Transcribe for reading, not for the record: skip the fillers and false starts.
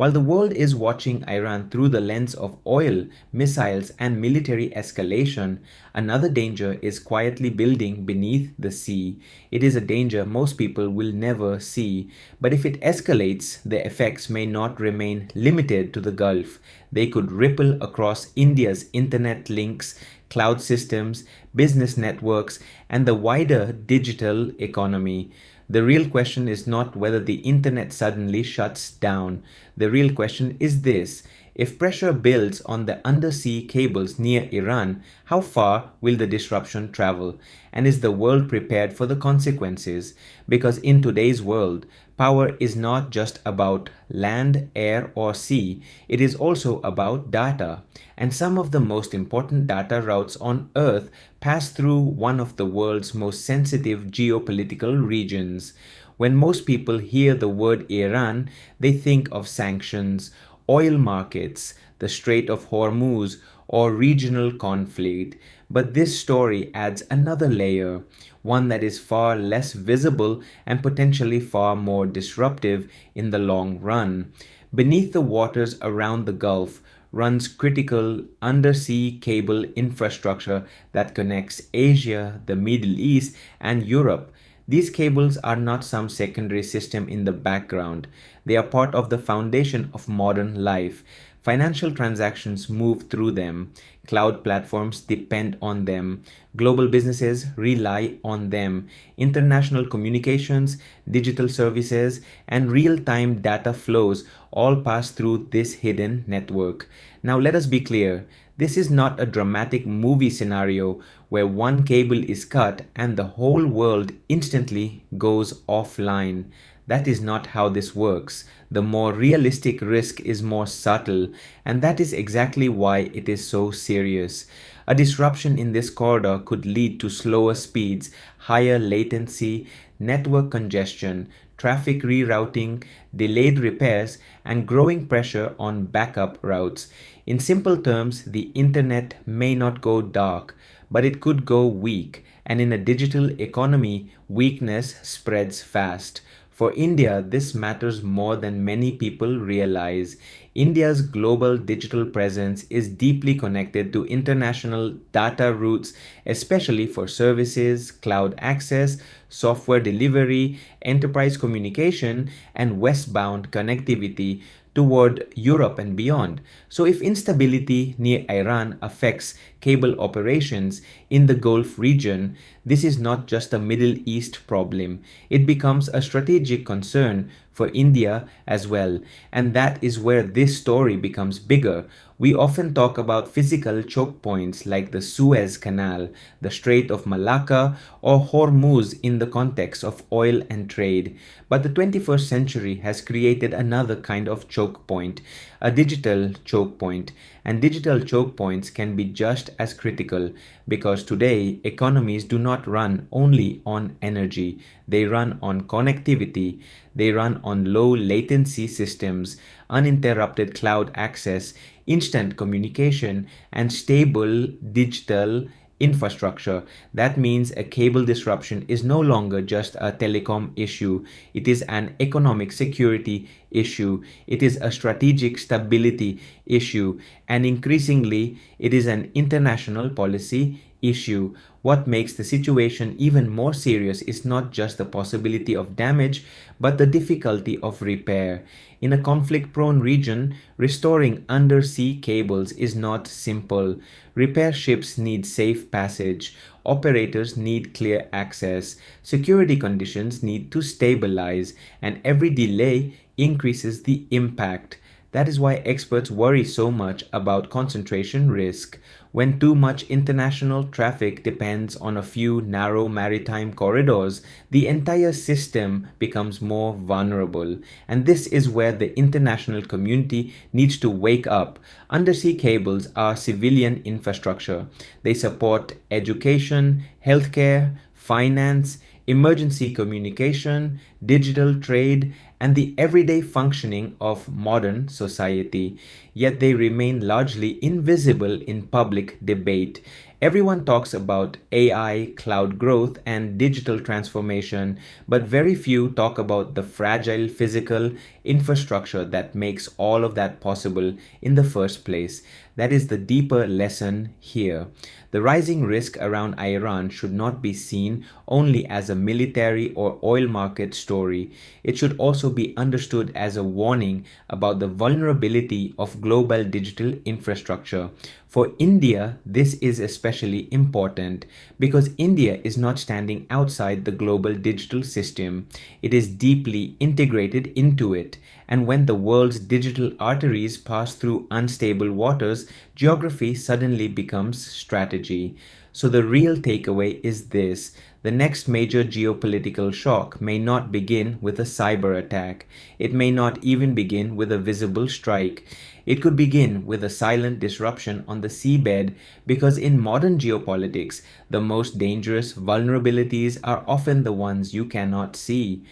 While the world is watching Iran through the lens of oil, missiles, and military escalation, another danger is quietly building beneath the sea. It is a danger most people will never see, but if it escalates, the effects may not remain limited to the Gulf. They could ripple across India's internet links, cloud systems, business networks, and the wider digital economy. The real question is not whether the internet suddenly shuts down. The real question is this: if pressure builds on the undersea cables near Iran, how far will the disruption travel? And is the world prepared for the consequences? Because in today's world, power is not just about land, air, or sea, it is also about data. And some of the most important data routes on Earth pass through one of the world's most sensitive geopolitical regions. When most people hear the word Iran, they think of sanctions, oil markets, the Strait of Hormuz, or regional conflict. But this story adds another layer, one that is far less visible and potentially far more disruptive in the long run. Beneath the waters around the Gulf runs critical undersea cable infrastructure that connects Asia, the Middle East, and Europe. These cables are not some secondary system in the background. They are part of the foundation of modern life. Financial transactions move through them. Cloud platforms depend on them. Global businesses rely on them. International communications, digital services, and real-time data flows all pass through this hidden network. Now let us be clear. This is not a dramatic movie scenario where one cable is cut and the whole world instantly goes offline. That is not how this works. The more realistic risk is more subtle, and that is exactly why it is so serious. A disruption in this corridor could lead to slower speeds, higher latency, network congestion, traffic rerouting, delayed repairs, and growing pressure on backup routes. In simple terms, the internet may not go dark, but it could go weak, and in a digital economy, weakness spreads fast. For India, this matters more than many people realize. India's global digital presence is deeply connected to international data routes, especially for services, cloud access, software delivery, enterprise communication, and westbound connectivity toward Europe and beyond. So, if instability near Iran affects cable operations in the Gulf region, this is not just a Middle East problem. It becomes a strategic concern for India as well. And that is where this story becomes bigger. We often talk about physical choke points like the Suez Canal, the Strait of Malacca, or Hormuz in the context of oil and trade. But the 21st century has created another kind of choke point, a digital choke point. And digital choke points can be just as critical because today economies do not run only on energy, they run on connectivity, they run on low latency systems, uninterrupted cloud access, instant communication, and stable digital infrastructure. That means a cable disruption is no longer just a telecom issue. It is an economic security issue. It is a strategic stability issue. And increasingly, it is an international policy issue. What makes the situation even more serious is not just the possibility of damage, but the difficulty of repair. In a conflict-prone region, restoring undersea cables is not simple. Repair ships need safe passage. Operators need clear access. Security conditions need to stabilize, and every delay increases the impact. That is why experts worry so much about concentration risk. When too much international traffic depends on a few narrow maritime corridors, the entire system becomes more vulnerable. And this is where the international community needs to wake up. Undersea cables are civilian infrastructure. They support education, healthcare, finance, emergency communication, digital trade, and the everyday functioning of modern society. Yet they remain largely invisible in public debate. Everyone talks about AI, cloud growth, and digital transformation, but very few talk about the fragile physical infrastructure that makes all of that possible in the first place. That is the deeper lesson here. The rising risk around Iran should not be seen only as a military or oil market story. It should also be understood as a warning about the vulnerability of global digital infrastructure. For India, this is especially important because India is not standing outside the global digital system. It is deeply integrated into it. And when the world's digital arteries pass through unstable waters, geography suddenly becomes strategy. So the real takeaway is this: the next major geopolitical shock may not begin with a cyber attack. It may not even begin with a visible strike. It could begin with a silent disruption on the seabed because in modern geopolitics, the most dangerous vulnerabilities are often the ones you cannot see.